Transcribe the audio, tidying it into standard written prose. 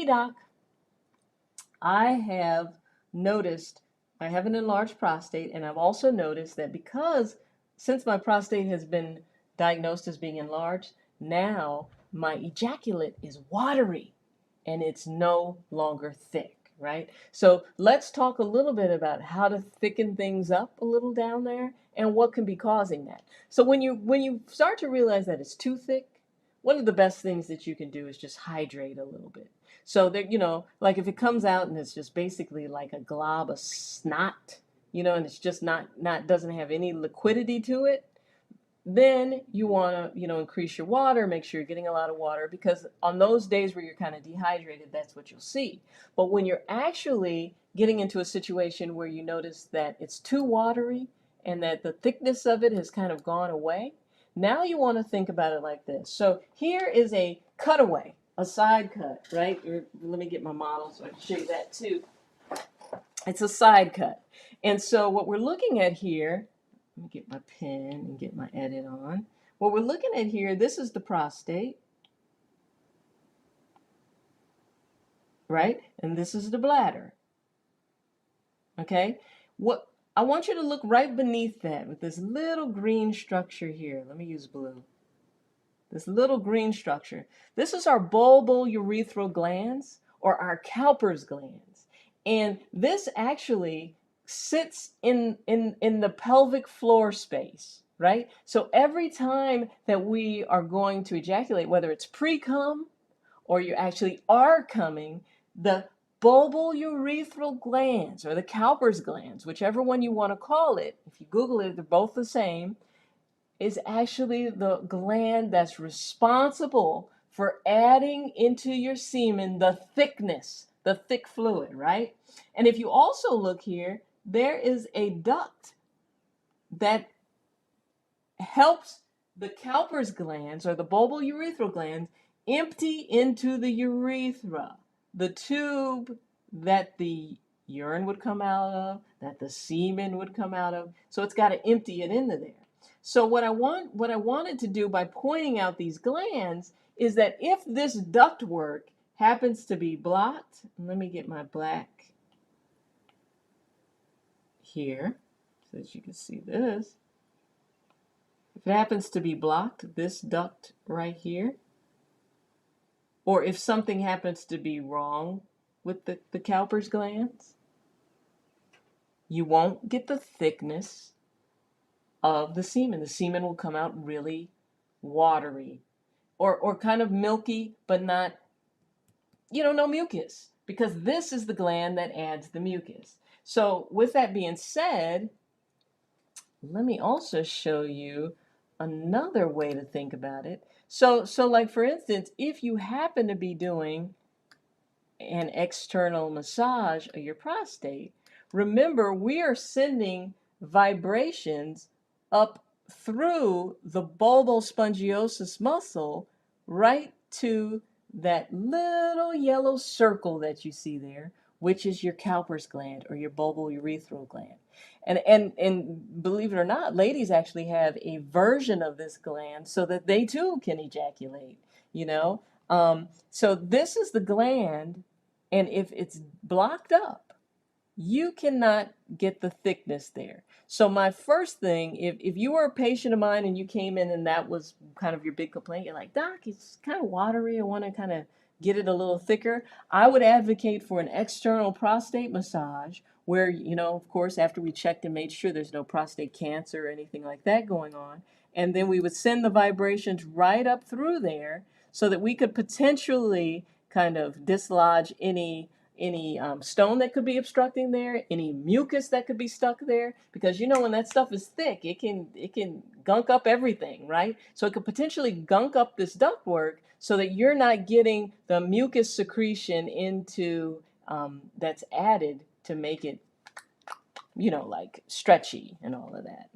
Hey, doc, I have noticed I have an enlarged prostate, and I've also noticed that because since my prostate has been diagnosed as being enlarged, now my ejaculate is watery and it's no longer thick, right? So let's talk a little bit about how to thicken things up a little down there and what can be causing that. So when you start to realize that it's too thick, one of the best things that you can do is just hydrate a little bit. So that, like if it comes out and it's just basically like a glob of snot, and it's just not doesn't have any liquidity to it, then you want to, increase your water, make sure you're getting a lot of water, because on those days where you're kind of dehydrated, that's what you'll see. But when you're actually getting into a situation where you notice that it's too watery and that the thickness of it has kind of gone away, now you want to think about it like this. So here is a cutaway, a side cut, right? Let me get my model so I can show you that too. It's a side cut. And so what we're looking at here, let me get my pen and get my edit on. What we're looking at here, this is the prostate, right? And this is the bladder, okay? What I want you to look right beneath that with this little green structure here. Let me use blue. This little green structure. This is our bulbourethral glands, or our Cowper's glands. And this actually sits in the pelvic floor space, right? So every time that we are going to ejaculate, whether it's pre-cum or you actually are coming, the bulbourethral glands or the Cowper's glands, whichever one you want to call it, if you Google it, they're both the same, is actually the gland that's responsible for adding into your semen the thickness, the thick fluid, right? And if you also look here, there is a duct that helps the Cowper's glands or the bulbourethral glands empty into the urethra, the tube that the urine would come out of, that the semen would come out of. So it's got to empty it into there. So what I wanted to do by pointing out these glands is that if this ductwork happens to be blocked, let me get my black here so that you can see this. If it happens to be blocked, this duct right here, or if something happens to be wrong with the Cowper's glands, you won't get the thickness of the semen. The semen will come out really watery or kind of milky, but not, no mucus, because this is the gland that adds the mucus. So with that being said, let me also show you another way to think about it. So like for instance, if you happen to be doing an external massage of your prostate, remember we are sending vibrations up through the bulbospongiosus muscle right to that little yellow circle that you see there, which is your Cowper's gland or your bulbourethral gland. And believe it or not, ladies actually have a version of this gland so that they too can ejaculate, you know. So this is the gland, and if it's blocked up, you cannot get the thickness there. So my first thing, if you were a patient of mine and you came in and that was kind of your big complaint, you're like, doc, it's kind of watery, I want to kind of get it a little thicker, I would advocate for an external prostate massage where, of course, after we checked and made sure there's no prostate cancer or anything like that going on, and then we would send the vibrations right up through there so that we could potentially kind of dislodge any stone that could be obstructing there, any mucus that could be stuck there, because when that stuff is thick, it can gunk up everything, right? So it could potentially gunk up this ductwork so that you're not getting the mucus secretion into that's added to make it like stretchy and all of that.